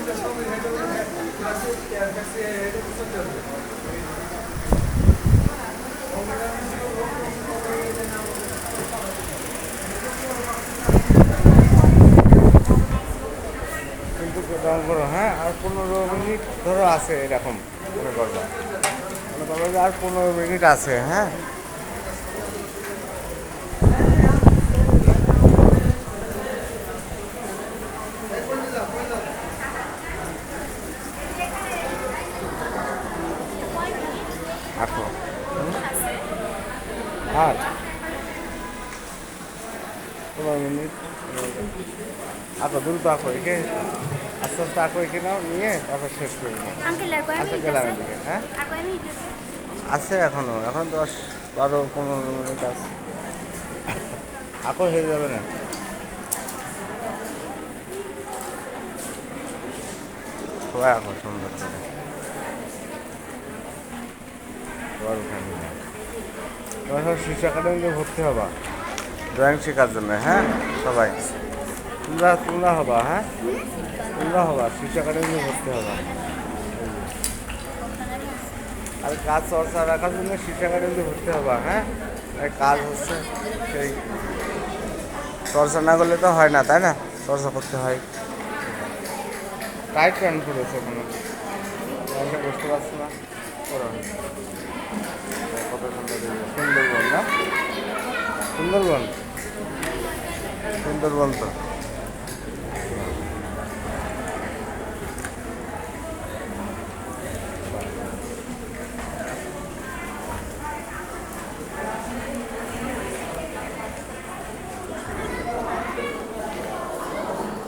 কিন্তু দাম করো, হ্যাঁ, আর 15 মিনিট ধরো আছে এরকম মনে করবো, যে আর 15 মিনিট আছে, হ্যাঁ। আঁকো আর 15 মিনিট আঁকো, দ্রুত আঁকো, একে আস্তে আস্তে আঁকো, একে নাও নিয়ে তারপর শেষ করে নাও। আচ্ছা গেলাম এদিকে, হ্যাঁ আছে এখনো, এখন 10, 12, 15 মিনিট আছে, আঁকো হয়ে যাবে না। সবাই আঁকো সুন্দর করে, সবার উঠে নিবে। তোমার সব শিশু একাডেমিতে ভর্তি হবা ড্রয়িং শেখার জন্য, হ্যাঁ সবাই তোমরা হবা, হ্যাঁ তোমরা হবা শিশু একাডেমিতে ভর্তি হবা। আর কাজ চর্চা রাখার জন্য শিশু একাডেমিতে ভর্তি হবা, হ্যাঁ। এই কাজ হচ্ছে সেই চর্চা না করলে তো হয় না, তাই না, চর্চা করতে হয়। টাইট প্যান করেছে কোনো বুঝতে পারছি না, করো। কত সুন্দর, সুন্দরবন না, সুন্দরবন, সুন্দরবন তো